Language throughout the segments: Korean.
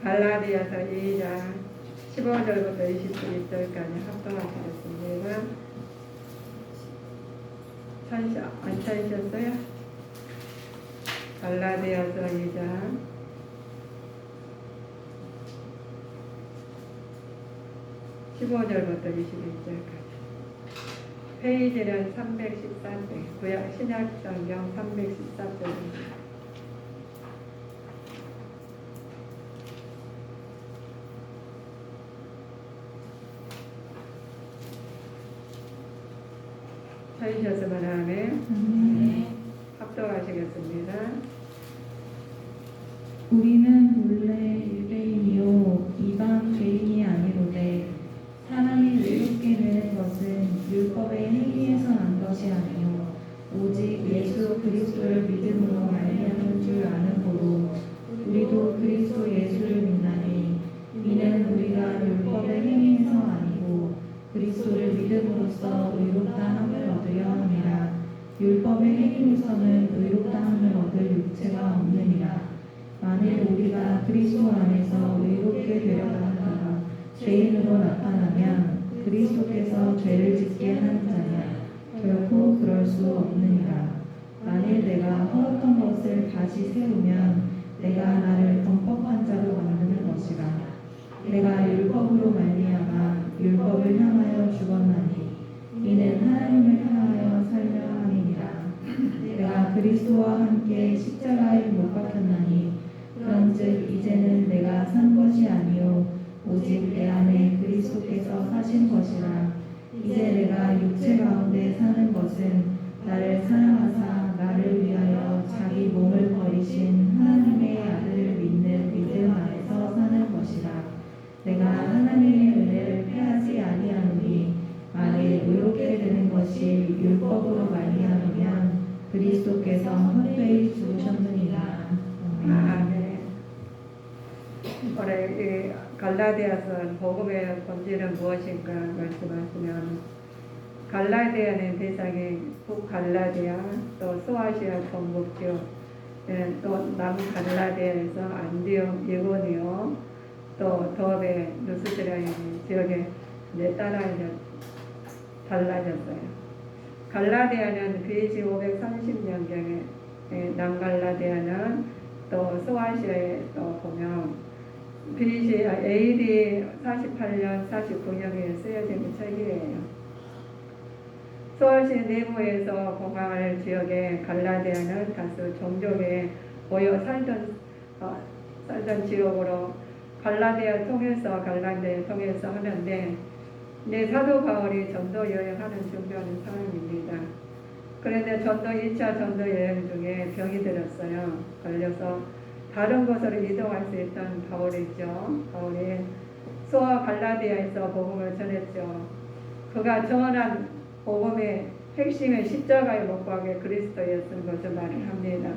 갈라디아서 2장 15절부터 22절까지 합동하시겠습니다. 안 찾으셨어요? 갈라디아서 2장 15절부터 21절까지. 페이지는 314쪽, 구약 신약성경 314쪽입니다. 찾으셨으면 아멘. 합독하시겠습니다. 우리는 본래 유대인이요 이방 죄인이 아니로되 사람이 의롭게 되는 것은 율법의 행위에서 난 것이 아니요 오직 예수 그리스도를 믿음으로 말미암은 줄 아는 고로 우리도 그리스도 예수를 믿나니 이는 우리가 율법의 행위에서 아니고 그리스도를 믿음으로써 의롭다함을 얻으려 함이라. 율법의 행위로서는 의롭다함을 얻을 육체가 없느니라. 만일 우리가 그리스도 안에서 의롭게 되려고 하다가 죄인으로 나타나면 그리스도께서 죄를 짓게 하는 자냐? 결코 그럴 수 없느니라. 만일 내가 허락한 것을 다시 세우면 내가 나를 범법한 자로 만드는 것이라. 내가 율법으로 말미암아 율법을 향하여 죽었나니 이는 하나님을 향하여 살려 함이니라. 내가 그리스도와 함께 십자가에 못 박혔나니 그런즉 이제는 내가 산 것이 아니요 오직 내 안에 그리스도께서 사신 것이라. 이제 내가 육체 가운데 사는 것은 나를 사랑하사 나를 위하여 자기 몸을 버리신 하나님의 아들을 믿는 믿음 안에서 사는 것이라. 내가 하나님의 은혜를 패하지 아니하노니 만일 의롭게 되는 것이 율법으로 말미암으면 그리스도께서 헛되이 죽으셨느니라. 아멘. 올해 갈라디아서 복음의 본질은 무엇인가 말씀하시면 갈라디아는 대상이 북갈라디아, 또 소아시아 동북지역, 또 남갈라디아에서 안디옥, 이고니오, 또 더베, 누스드라인 지역에 따라 달라졌어요. 갈라디아는 BC 530년경에, 남갈라디아는 또 소아시아에 또 보면 BC AD 48년, 49년에 쓰여진 책이에요. 소아시아 내부에서 공항할 지역에 갈라디아는 다수 종족에 모여 살던 지역으로 갈라디아 통해서 하는데 사도 바울이 전도 여행하는 준비하는 상황입니다. 그런데 2차 전도 여행 중에 병이 들었어요. 걸려서 다른 곳으로 이동할 수 있던 바울이죠. 바울이 소아 갈라디아에서 복음을 전했죠. 그가 전한 복음의 핵심의 십자가에 못 박에 그리스도였던 것을 말을 합니다.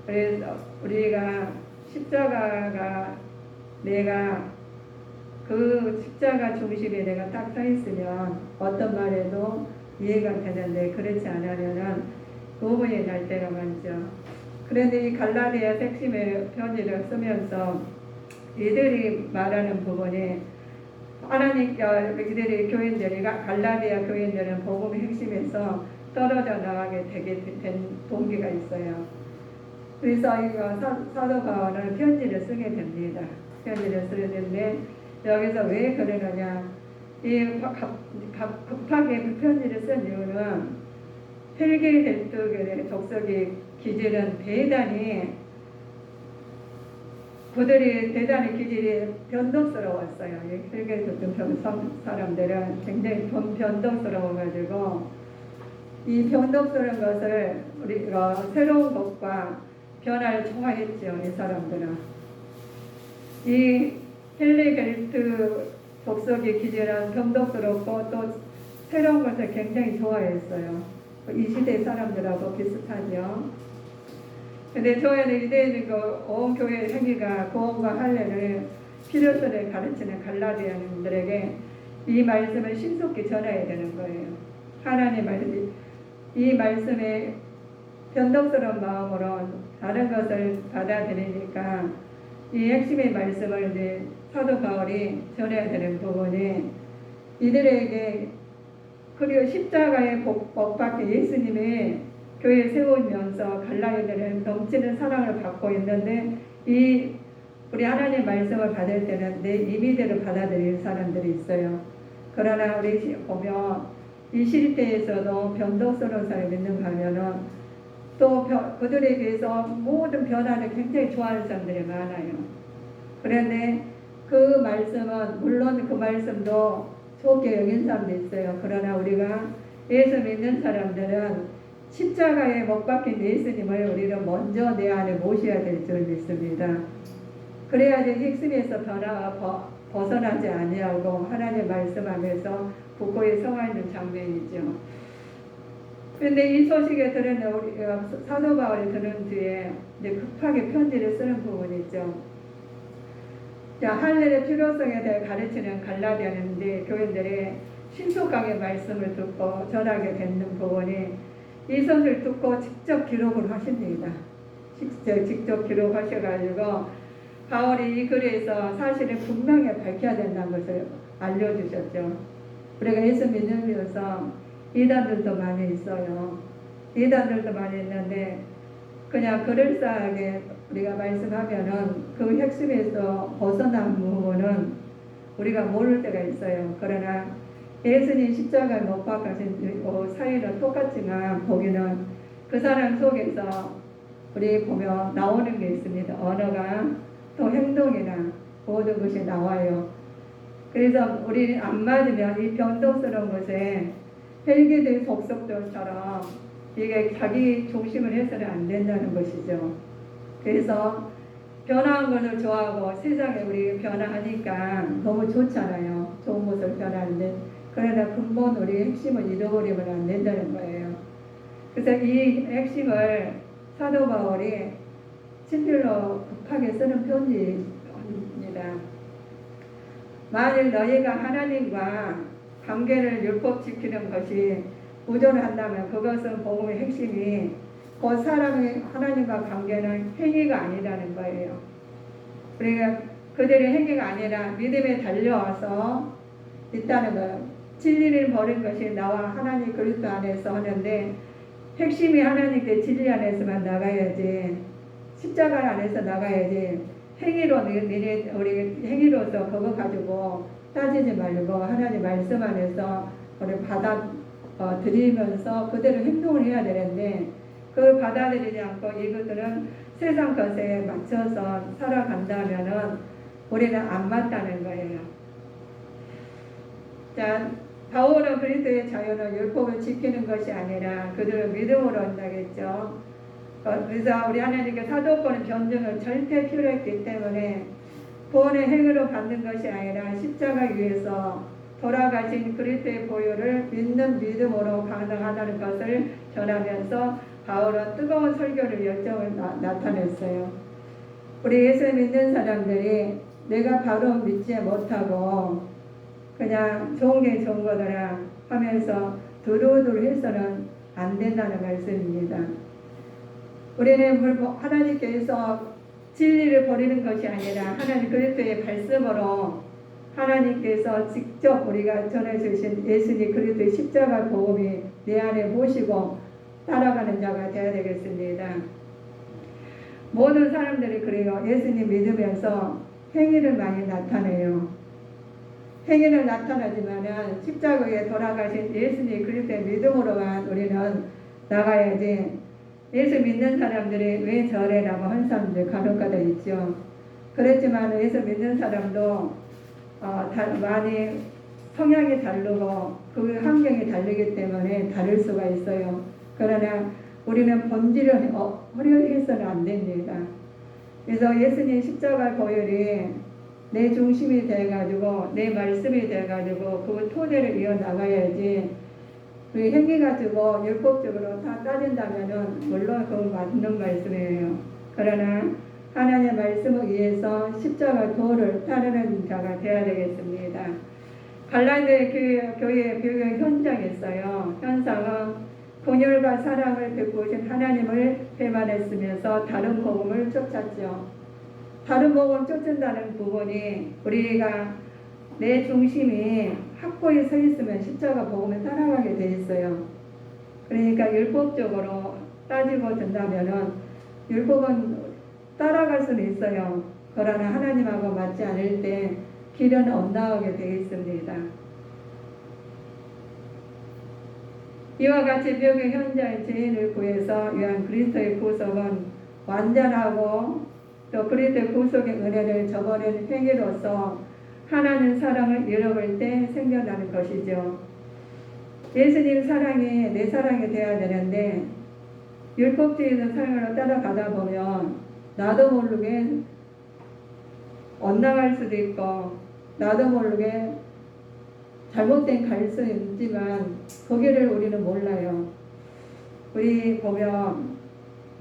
그래서 우리가 십자가가 내가 그 십자가 중심에 내가 딱 서 있으면 어떤 말에도 이해가 되는데 그렇지 않으면은 의문이 날 때가 많죠. 그런데 이 갈라디아 핵심의 편지를 쓰면서 이들이 말하는 부분이 이들이 교인들이 갈라디아 교인들은 복음의 핵심에서 떨어져 나가게 되게 된 동기가 있어요. 그래서 이거 사도 바울은 편지를 쓰게 됩니다. 편지를 쓰는데 여기서 왜 그러느냐? 이 급하게 그 편지를 쓴 이유는 헬겔헬트겔의 족속의 기질은 그들이 대단히 기질이 변덕스러웠어요. 헬겔헬트 사람들은 굉장히 변덕스러워가지고 이 변덕스러운 것을 우리가 새로운 것과 변화를 좋아했죠. 이 사람들은 이 헬겔헬트 족속의 기질은 변덕스럽고 또 새로운 것을 굉장히 좋아했어요. 이 시대 사람들하고 비슷하죠. 근데 교회는 유대인 온 교회의 행위가 구원과 할례를 필요성을 가르치는 갈라디아인들에게 이 말씀을 신속히 전해야 되는 거예요. 하나님 말씀이 이 말씀에 변덕스러운 마음으로 다른 것을 받아들이니까 이 핵심의 말씀을 이제 사도 바울이 전해야 되는 부분이 이들에게 그리고 십자가에 못 박힌 예수님의 교회 세우면서 갈라디아들은 넘치는 사랑을 받고 있는데 이 우리 하나님 말씀을 받을 때는 내 임의대로 받아들이는 사람들이 있어요. 그러나 우리 보면 이 시대에서도 변덕스러운 사람이 있는가 하면은 또 그들에 비해서 모든 변화를 굉장히 좋아하는 사람들이 많아요. 그런데 그 말씀은 물론 그 말씀도 좋게 여긴 사람도 있어요. 그러나 우리가 예수 믿는 사람들은 십자가에 못 박힌 예수님을 우리는 먼저 내 안에 모셔야 될 줄 믿습니다. 그래야지 핵심에서 벗어나지 아니하고 하나님 말씀하면서 굳건히 서가 있는 장면이죠. 그런데 이 소식에 들은 우리 사도 바울이 들은 뒤에 이제 급하게 편지를 쓰는 부분이 있죠. 자, 할례의 필요성에 대해 가르치는 갈라디아인데 교인들이 신속하게 말씀을 듣고 전하게 되는 부분이 이 것을 듣고 직접 기록을 하십니다. 직접 기록하셔가지고 바울이 이 글에서 사실을 분명히 밝혀야 된다는 것을 알려주셨죠. 우리가 예수 믿으면서 이단들도 많이 있어요. 이단들도 많이 있는데 그냥 그럴싸하게 우리가 말씀하면은 그 핵심에서 벗어난 부분은 우리가 모를 때가 있어요. 그러나 예수님 십자가에 못 박히신 사이는 똑같지만 보기는 그 사람 속에서 우리 보면 나오는 게 있습니다. 언어가 또 행동이나 모든 것이 나와요. 그래서 우리는 안 맞으면 이 변덕스러운 것에 헬기들 속속들처럼 이게 자기 중심을 해서는 안 된다는 것이죠. 그래서 변화한 것을 좋아하고 세상에 우리 변화하니까 너무 좋잖아요. 좋은 것을 변하는데 그러나 근본 우리 핵심을 잃어버리면 안 된다는 거예요. 그래서 이 핵심을 사도 바울이 친필로 급하게 쓰는 편지입니다. 만일 너희가 하나님과 관계를 율법 지키는 것이 우존한다면 그것은 복음의 핵심이 그 사람의 하나님과 관계는 행위가 아니라는 거예요. 우리가 그들의 행위가 아니라 믿음에 달려와서 있다는 거예요. 진리를 버린 것이 나와 하나님 그리스도 안에서 하는데 핵심이 하나님께 진리 안에서만 나가야지 십자가 안에서 나가야지 행위로 우리 행위로서 그거 가지고 따지지 말고 하나님 말씀 안에서 우리 받아들이면서 그대로 행동을 해야 되는데 그걸 받아들이지 않고 이것들은 세상 것에 맞춰서 살아간다면은 우리는 안 맞다는 거예요. 자, 바울은 그리스도의 자유는 율법을 지키는 것이 아니라 그들을 믿음으로 한다겠죠. 그래서 우리 하나님께 사도권의 변증은 절대 필요했기 때문에 구원의 행위로 받는 것이 아니라 십자가 위에서 돌아가신 그리스도의 보혈을 믿는 믿음으로 가능하다는 것을 전하면서 바울은 뜨거운 설교를 열정을 나타냈어요. 우리 예수 믿는 사람들이 내가 바로 믿지 못하고 그냥 좋은 게 좋은 거더라 하면서 두루두루 해서는 안 된다는 말씀입니다. 우리는 하나님께서 진리를 버리는 것이 아니라 하나님 그리스도의 말씀으로 하나님께서 직접 우리가 전해주신 예수님 그리스도의 십자가 복음이 내 안에 모시고 따라가는 자가 되어야 되겠습니다. 모든 사람들이 그래요. 예수님 믿으면서 행위를 많이 나타내요. 행위는 나타나지만은 십자가에 돌아가신 예수님 그리스도의 믿음으로만 우리는 나가야지. 예수 믿는 사람들이 왜 저래라고 한 사람들 간혹가다 있죠. 그렇지만 예수 믿는 사람도 많이 성향이 다르고 그 환경이 다르기 때문에 다를 수가 있어요. 그러나 우리는 본질을 허려해서는 안 됩니다. 그래서 예수님 십자가 보혈이 내 중심이 돼가지고 내 말씀이 돼가지고 그 토대를 이어나가야지 그 행위 가지고 율법적으로 다 따진다면은 물론 그건 맞는 말씀이에요. 그러나 하나님의 말씀을 위해서 십자가 도를 따르는 자가 되어야 되겠습니다. 갈라디아 교회 교육 현장이 있어요. 현상은 긍휼과 사랑을 베푸신 하나님을 배반했으면서 다른 복음을 쫓았죠. 다른 복음 쫓는다는 부분이 우리가 내 중심이 확고히 서 있으면 십자가 복음을 따라가게 돼 있어요. 그러니까 율법적으로 따지고 든다면은 율법은 따라갈 수는 있어요. 그러나 하나님하고 맞지 않을 때 길은 엇나오게 되어 있습니다. 이와 같이 벽의 현자의 죄인을 구해서 위한 그리스도의 구속은 완전하고 또 그리스도의 구속의 은혜를 저버린 행위로서 하나님 사랑을 잃어버릴 때 생겨나는 것이죠. 예수님 사랑이 내 사랑이 되어야 되는데 율법주의의 사랑으로 따라가다 보면 나도 모르게 엇나갈 수도 있고 나도 모르게 잘못된 갈 수 있지만 거기를 우리는 몰라요. 우리 보면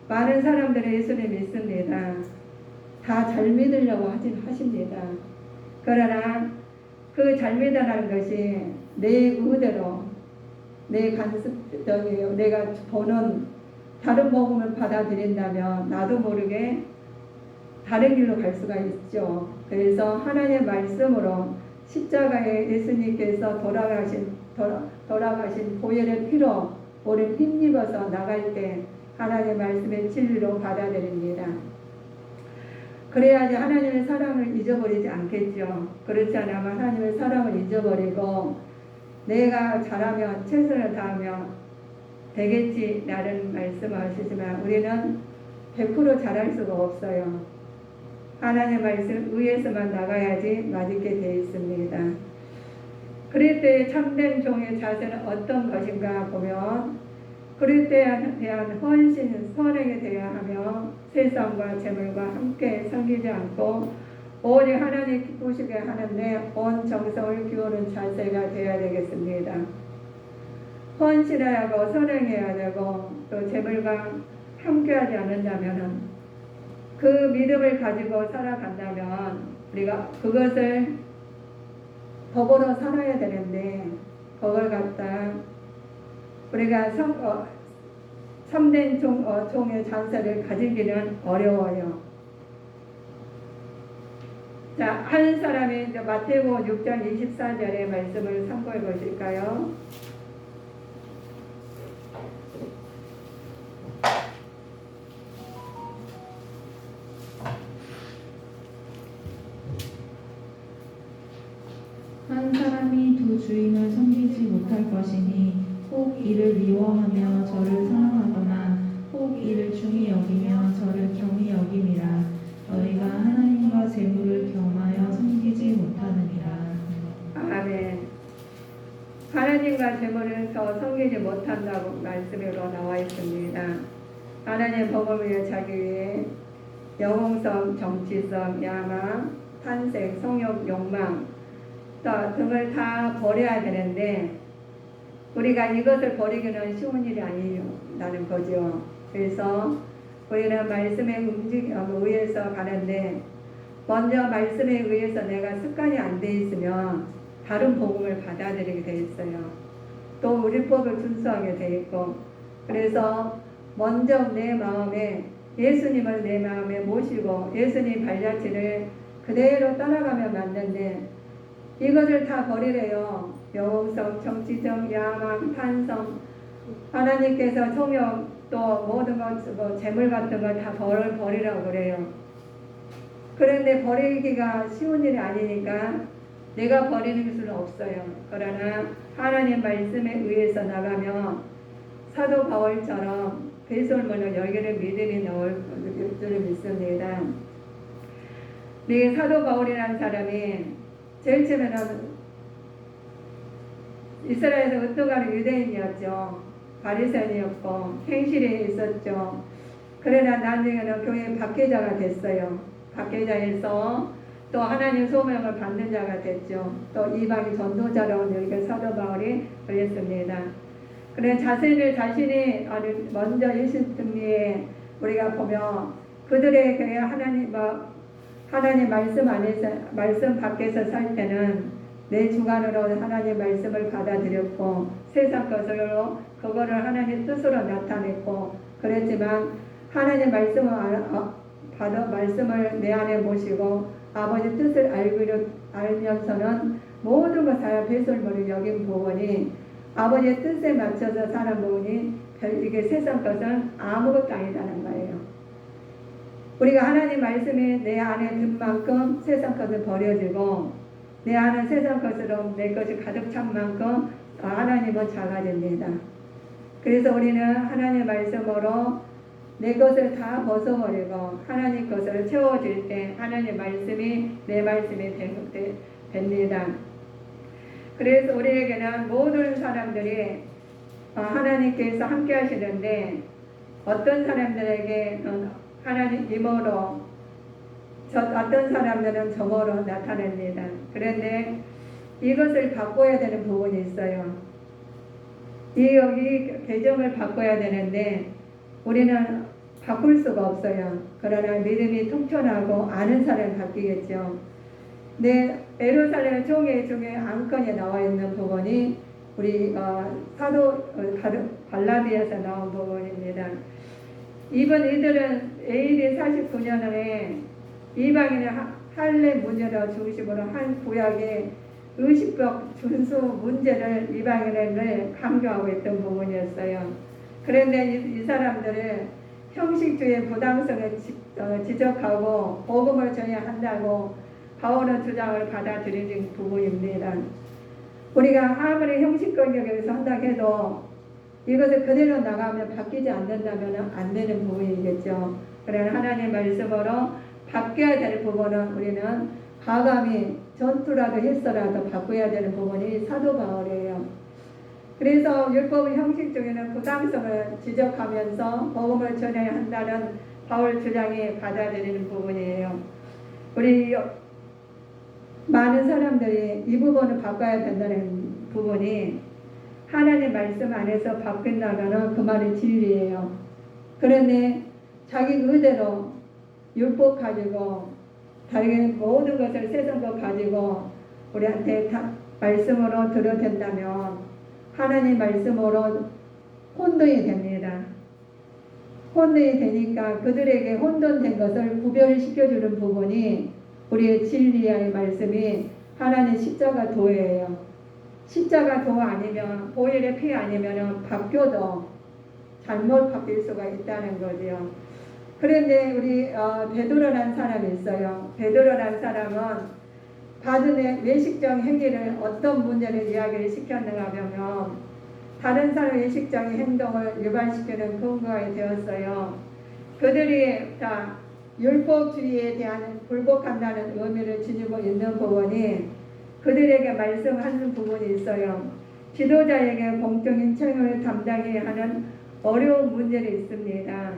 많은 사람들이 예수님 믿습니다. 다 잘 믿으려고 하십니다. 그러나 그 잘 믿어라는 것이 내 의대로 내 간섭적이에요. 내가 보는 다른 복음을 받아들인다면 나도 모르게 다른 길로 갈 수가 있죠. 그래서 하나님의 말씀으로 십자가에 예수님께서 돌아가신 보혈의 피로 우리를 힘입어서 나갈 때 하나님의 말씀의 진리로 받아들입니다. 그래야지 하나님의 사랑을 잊어버리지 않겠죠. 그렇지 않으면 하나님의 사랑을 잊어버리고 내가 잘하면 최선을 다하면 되겠지 라는 말씀하시지만 우리는 100% 잘할 수가 없어요. 하나님의 말씀 위에서만 나가야지 맛있게 되어 있습니다. 그리스도의 참된 종의 자세는 어떤 것인가 보면 그리스도에 대한 헌신, 선행에 대하여 하며 세상과 재물과 함께 섬기지 않고 오직 하나님 기쁘시게 하는데 온 정성을 기울이는 자세가 되어야 되겠습니다. 헌신해야 하고 선행해야 되고 또 재물과 함께하지 않는다면 그 믿음을 가지고 살아간다면 우리가 그것을 법으로 살아야 되는데 그걸 갖다 우리가 참된 종의 잔사를 가지기는 어려워요. 자, 한 사람이 마태복음 6장 24절의 말씀을 참고해 보실까요? 한 사람이 두 주인을 섬기지 못할 것이니 혹 이를 미워하며 저를 사랑하거나 혹 이를 중히 여기며 저를 경히 여김이라. 너희가 하나님과 재물을 겸하여 섬기지 못하느니라. 아멘. 하나님과 재물을 더 섬기지 못한다고 말씀으로 나와 있습니다. 하나님 복음을 위해 자기 위해 영웅성, 정치성, 야망, 탄색, 성욕, 욕망 등을 다 버려야 되는데 우리가 이것을 버리기는 쉬운 일이 아니라는 거죠. 그래서 우리는 말씀에 의해서 가는데 먼저 말씀에 의해서 내가 습관이 안 돼 있으면 다른 복음을 받아들이게 돼 있어요. 또 율법을 준수하게 돼 있고 그래서 먼저 내 마음에 예수님을 내 마음에 모시고 예수님 발자취를 그대로 따라가면 맞는데 이것을 다 버리래요. 영웅성, 정치성, 야망, 탄성 하나님께서 성욕 또 모든 것 재물 같은 거 다 버리라고 그래요. 그런데 버리기가 쉬운 일이 아니니까 내가 버리는 수는 없어요. 그러나 하나님 말씀에 의해서 나가면 사도 바울처럼 배설문을 열개를 믿음이 나올 줄을 믿습니다. 이 사도 바울이라는 사람이 제일 처음에는 이스라엘에서 으뜸하는 유대인이었죠. 바리새인이었고 행실에 있었죠. 그러나 나중에는 교회 박해자가 됐어요. 박해자에서 또 하나님 소명을 받는 자가 됐죠. 또 이방인 전도자로 여기가 사도 바울이 걸렸습니다. 그래 자신이 먼저 예수 등리에 우리가 보면 그들의 교회 하나님 말씀 안에서 말씀 밖에서 살 때는 내 주관으로 하나님 말씀을 받아들였고 세상 것으로 그거를 하나님 뜻으로 나타냈고 그랬지만 하나님 말씀을 받아 말씀을 내 안에 모시고 아버지 뜻을 알면서는 모든 것 다 배설물을 여긴 부분이 아버지의 뜻에 맞춰서 사는 부분이 이게 세상 것은 아무것도 아니라는 거예요. 우리가 하나님 말씀이 내 안에 든 만큼 세상 것을 버려지고 내 안은 세상 것으로 내 것이 가득 찬 만큼 하나님은 작아집니다. 그래서 우리는 하나님 말씀으로 내 것을 다 벗어버리고 하나님 것을 채워질 때 하나님 말씀이 내 말씀이 됩니다. 그래서 우리에게는 모든 사람들이 하나님께서 함께 하시는데 어떤 사람들에게는 하나님 임으로 어떤 사람들은 점으로 나타납니다. 그런데 이것을 바꿔야 되는 부분이 있어요. 이 개정을 바꿔야 되는데 우리는 바꿀 수가 없어요. 그러나 믿음이 통천하고 아는 사람이 바뀌겠죠. 에루살렘 종의 중에 안건에 나와 있는 부분이 우리 사도 발라디아에서 나온 부분입니다. 이들은 AD 49년에 이방인의 할례 문제를 중심으로 한 구약의 의식적 준수 문제를 이방인을 강조하고 있던 부분이었어요. 그런데 이 사람들은 형식주의 부당성을 지적하고 복음을 전해야 한다고 바울의 주장을 받아들이는 부분입니다. 우리가 아무리 형식적으로 한다 해도 이것을 그대로 나가면 바뀌지 않는다면 안 되는 부분이겠죠. 그러나 하나님 말씀으로 바뀌어야 될 부분은 우리는 과감히 전투라도 했어라도 바꿔야 되는 부분이 사도 바울이에요. 그래서 율법의 형식 중에는 부당성을 지적하면서 복음을 전해야 한다는 바울 주장이 받아들이는 부분이에요. 우리 많은 사람들이 이 부분을 바꿔야 된다는 부분이 하나님 말씀 안에서 바뀐다면 그 말이 진리예요. 그런데 자기 의대로 율법 가지고 다른 모든 것을 세상 것 가지고 우리한테 말씀으로 들어댄다면 하나님 말씀으로 혼돈이 됩니다. 혼돈이 되니까 그들에게 혼돈된 것을 구별시켜주는 부분이 우리의 진리의 말씀이 하나님 십자가 도예요. 십자가 도 아니면 보혈의 피 아니면 바뀌어도 잘못 바뀔 수가 있다는 거죠. 그런데 우리 베드로라는 사람이 있어요. 베드로라는 사람은 받은 외식적 행위를 어떤 문제를 이야기를 시켰는가 하면 다른 사람의 외식적인 행동을 유발시키는 근거가 되었어요. 그들이 다 율법주의에 대한 굴복한다는 의미를 지니고 있는 부분이 그들에게 말씀하는 부분이 있어요. 지도자에게 공적인 책임을 담당해야 하는 어려운 문제가 있습니다.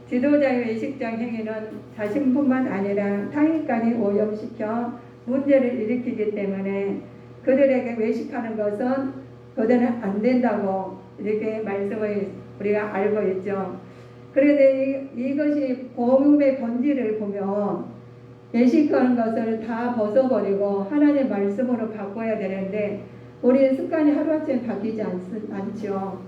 지도자의 외식적 행위는 자신뿐만 아니라 타인까지 오염시켜 문제를 일으키기 때문에 그들에게 외식하는 것은 그들은 안 된다고 이렇게 말씀을 우리가 알고 있죠. 그런데 이것이 복음의 본질을 보면 외식하는 것을 다 벗어버리고 하나님의 말씀으로 바꿔야 되는데 우리의 습관이 하루아침에 바뀌지 않죠.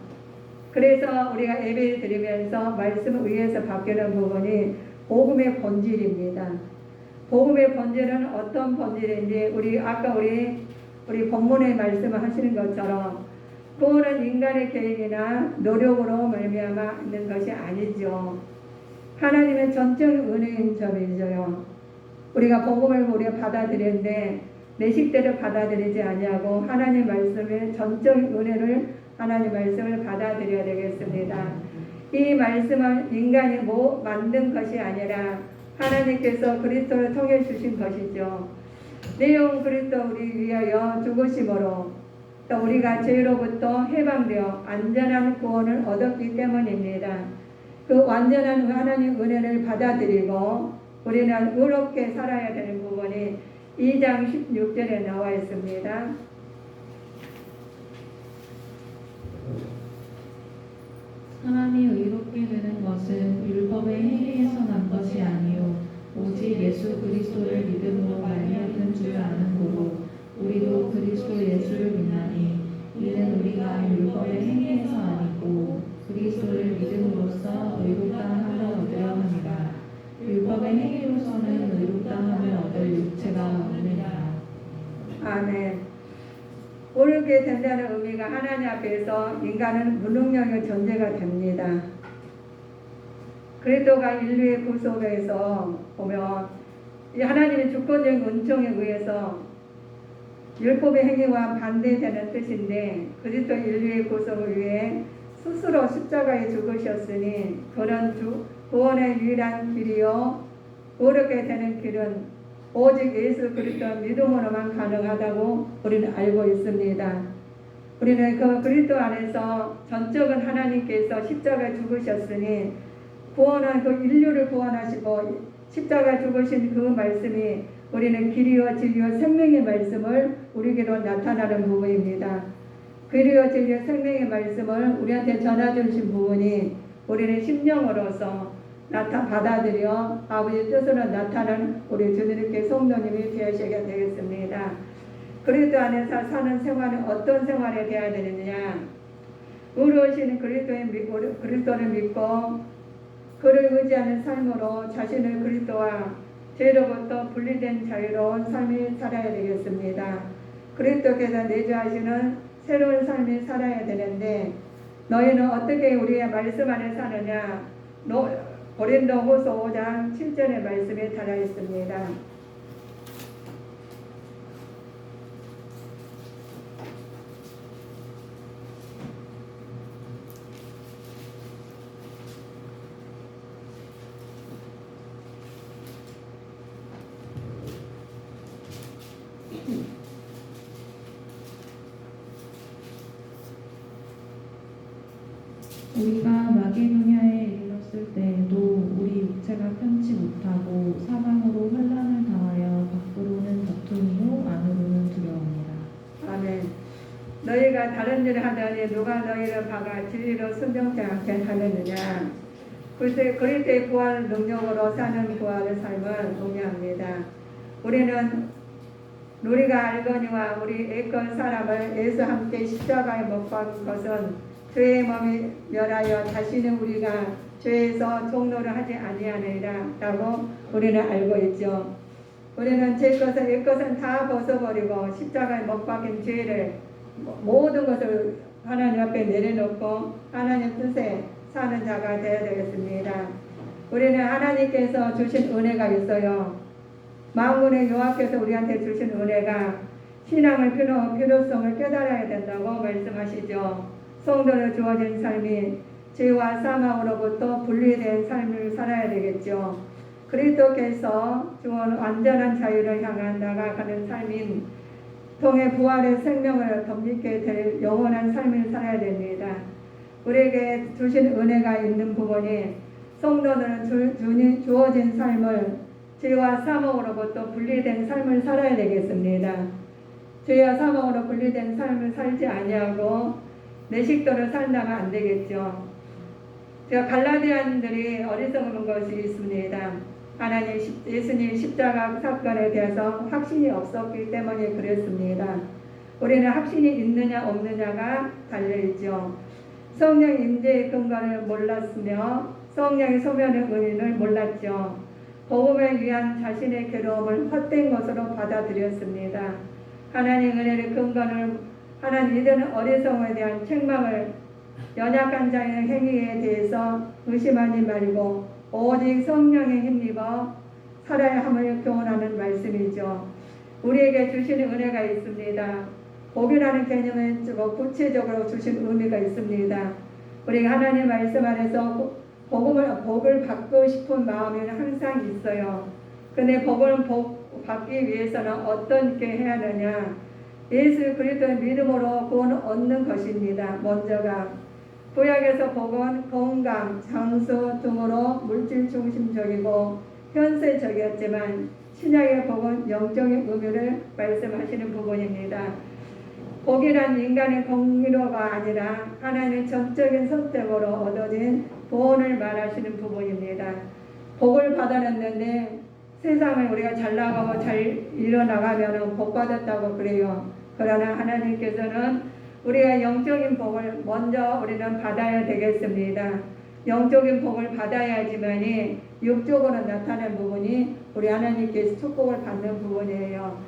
그래서 우리가 예배 드리면서 말씀을 위해서 바뀌는 부분이 복음의 본질입니다. 복음의 본질은 어떤 본질인지 아까 우리 본문의 말씀을 하시는 것처럼 그거는 인간의 계획이나 노력으로 말미암아 있는 것이 아니죠. 하나님의 전적인 은혜인 점이죠. 우리가 복음을 우리가 받아들이는데 내 식대로 받아들이지 아니하고 하나님 말씀의 전적인 은혜를 하나님 말씀을 받아들여야 되겠습니다. 이 말씀은 인간이 만든 것이 아니라 하나님께서 그리스도를 통해 주신 것이죠. 내용 그리스도 우리 위하여 죽으심으로 또 우리가 죄로부터 해방되어 안전한 구원을 얻었기 때문입니다. 그 완전한 하나님 은혜를 받아들이고 우리는 의롭게 살아야 되는 부분이 2장 16절에 나와 있습니다. 사람이 의롭게 되는 것은 율법의 행위에서 난 것이 아니요 오직 예수 그리스도를 믿음으로 말미암는 줄 아는 고로 우리도 그리스도 예수를 믿나니 이는 우리가 율법의 행위에서 아니고 그리스도를 믿음으로써 의롭다 함을 얻으려 합니다. 율법의 아멘. 오르게 된다는 의미가 하나님 앞에서 인간은 무능력의 존재가 됩니다. 그리스도가 인류의 구속에서 보면 이 하나님의 주권적인 은총에 의해서 율법의 행위와 반대되는 뜻인데 그리스도 인류의 구속을 위해 스스로 십자가에 죽으셨으니 그는 구원의 유일한 길이요 오르게 되는 길은 오직 예수 그리스도 믿음으로만 가능하다고 우리는 알고 있습니다. 우리는 그 그리스도 안에서 전적은 하나님께서 십자가에 죽으셨으니 구원은 그 인류를 구원하시고 십자가에 죽으신 그 말씀이 우리는 길이요 진리요 생명의 말씀을 우리에게로 나타나는 부분입니다. 길이요 진리요 생명의 말씀을 우리한테 전해주신 부분이 우리는 심령으로서 받아들여 아버지의 뜻으로 나타나는 우리 주님께 성도님이 되시게 되겠습니다. 그리스도 안에서 사는 생활은 어떤 생활에 되어야 되느냐? 의로우신 그리스도를 믿고 그를 의지하는 삶으로 자신을 그리스도와 죄로부터 분리된 자유로운 삶을 살아야 되겠습니다. 그리스도께서 내주하시는 새로운 삶을 살아야 되는데 너희는 어떻게 우리의 말씀 안에 사느냐? 고린도후서 5장 7절의 말씀에 달아 있습니다. 우리가 마게도냐에 이르렀을 때에도 우리 육체가 편치 못하고 사방으로 환난을 당하여 밖으로는 다툼이요 안으로는 두려움이라. 아멘. 너희가 다른 일을 하더니 누가 너희를 박아 진리로 순종치 않게 하느냐. 그리스도의 부활 능력으로 사는 부활의 삶을 의미합니다. 우리가 알거니와 우리 애건 사람을 예수 함께 십자가에 못 박은 것은 죄의 몸이 멸하여 다시는 우리가 죄에서 종노를 하지 아니하느니라 라고 우리는 알고 있죠. 우리는 제 것은 옛 것은 다 벗어버리고 십자가에 못 박힌 죄를 모든 것을 하나님 앞에 내려놓고 하나님 뜻에 사는 자가 되어야 되겠습니다. 우리는 하나님께서 주신 은혜가 있어요. 만군의 여호와께서 우리한테 주신 은혜가 신앙의 필요성을 깨달아야 된다고 말씀하시죠. 성도로 주어진 삶이 죄와 사망으로부터 분리된 삶을 살아야 되겠죠. 그리스도께서 주온 완전한 자유를 향한 나아가는 삶인 통해 부활의 생명을 덧입게 될 영원한 삶을 살아야 됩니다. 우리에게 주신 은혜가 있는 부분이 성도들은 주어진 삶을 죄와 사망으로부터 분리된 삶을 살아야 되겠습니다. 죄와 사망으로 분리된 삶을 살지 아니하고 내 식도로 산다면 안 되겠죠. 제가 갈라디아인들이 어리석은 것이 있습니다. 하나님 예수님 십자가 사건에 대해서 확신이 없었기 때문에 그랬습니다. 우리는 확신이 있느냐 없느냐가 달려있죠. 성령 임재의 근거를 몰랐으며 성령의 소멸의 의미를 몰랐죠. 복음을 위한 자신의 괴로움을 헛된 것으로 받아들였습니다. 하나님의 은혜의 근거를 하나님 이들은 어리석음에 대한 책망을 연약한 자의 행위에 대해서 의심하지 말고 오직 성령에 힘입어 살아야 함을 교훈하는 말씀이죠. 우리에게 주시는 은혜가 있습니다. 복이라는 개념은 구체적으로 주신 의미가 있습니다. 우리가 하나님 말씀 안에서 복을 받고 싶은 마음이 항상 있어요. 근데 복을 받기 위해서는 어떻게 해야 하느냐? 예수 그리스도의 믿음으로 구원을 얻는 것입니다. 먼저가 구약에서 복은 건강, 장수 등으로 물질 중심적이고 현세적이었지만 신약의 복은 영적인 의미를 말씀하시는 부분입니다. 복이란 인간의 공로가 아니라 하나님의 전적인 선택으로 얻어진 구원을 말하시는 부분입니다. 복을 받아냈는데 세상을 우리가 잘 나가고 잘 일어나가면 복 받았다고 그래요. 그러나 하나님께서는 우리가 영적인 복을 먼저 우리는 받아야 되겠습니다. 영적인 복을 받아야지만이 육적으로 나타난 부분이 우리 하나님께서 축복을 받는 부분이에요.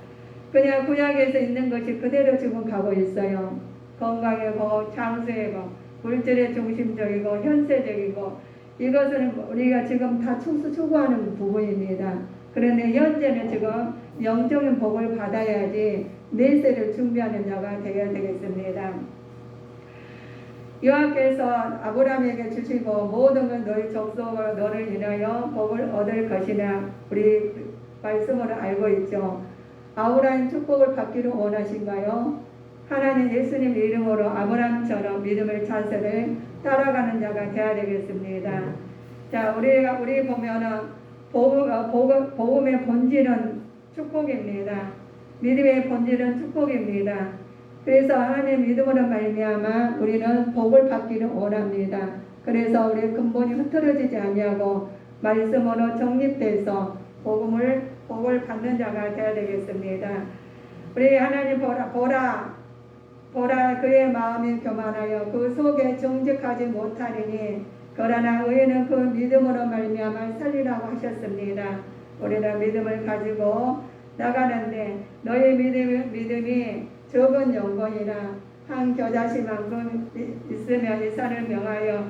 그냥 구약에서 있는 것이 그대로 지금 가고 있어요. 건강이고 장수이고 물질의 중심적이고 현세적이고 이것은 우리가 지금 다 추구하는 부분입니다. 그런데 현재는 지금 영적인 복을 받아야지 내세를 준비하는 자가 되어야 되겠습니다. 여호와께서 아브라함에게 주시고 모든 건 너희 족속으로 너를 인하여 복을 얻을 것이나 우리 말씀으로 알고 있죠. 아브라함 축복을 받기를 원하신가요? 하나님 예수님 이름으로 아브라함처럼 믿음의 자세를 따라가는 자가 되어야 되겠습니다. 자, 우리 보면은 복음의 본질은 축복입니다. 믿음의 본질은 축복입니다. 그래서 하나님 믿음으로 말미암아 우리는 복을 받기를 원합니다. 그래서 우리의 근본이 흐트러지지 아니하고 말씀으로 정립돼서 복을 받는 자가 되어야 되겠습니다. 우리 하나님 보라 그의 마음이 교만하여 그 속에 정직하지 못하리니 그러나 의인은 그 믿음으로 말미암아 살리라고 하셨습니다. 우리는 믿음을 가지고 나가는데 너희 믿음이 적은 영혼이나 한 겨자씨만큼 있으면 이 산을 명하여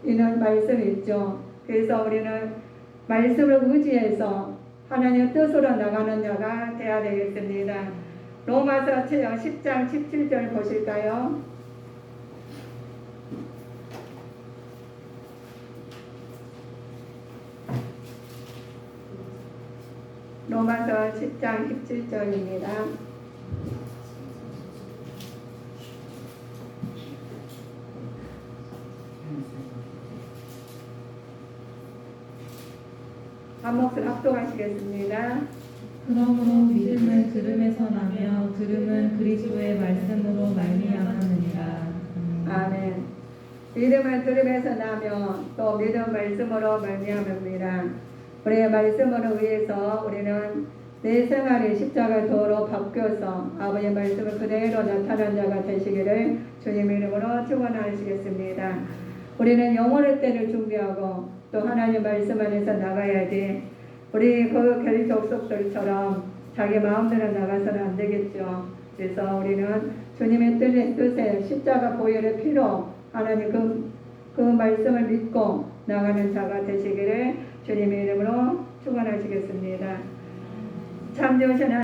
이는 말씀이 있죠. 그래서 우리는 말씀을 의지해서 하나님의 뜻으로 나가는 자가 되어야 되겠습니다. 로마서 10장 17절 보실까요? 로마서 10장 17절입니다. 한 목소리 합독하시겠습니다. 그러므로 믿음은 들음에서 나며 들음은 그리스도의 말씀으로 말미암았느니라. 아멘. 믿음은 들음에서 나며 또 믿음 말씀으로 말미암습니다. 우리의 말씀으로 위해서 우리는 내 생활이 십자가 도로 바뀌어서 아버지의 말씀을 그대로 나타난 자가 되시기를 주님 이름으로 축원하시겠습니다. 우리는 영원의 때를 준비하고 또 하나님 말씀 안에서 나가야지 우리 그 결 족속들처럼 자기 마음대로 나가서는 안 되겠죠. 그래서 우리는 주님의 뜻에 십자가 보혈의 피로 하나님 그 말씀을 믿고 나가는 자가 되시기를 주님의 이름으로 축원하시겠습니다. 참 좋으신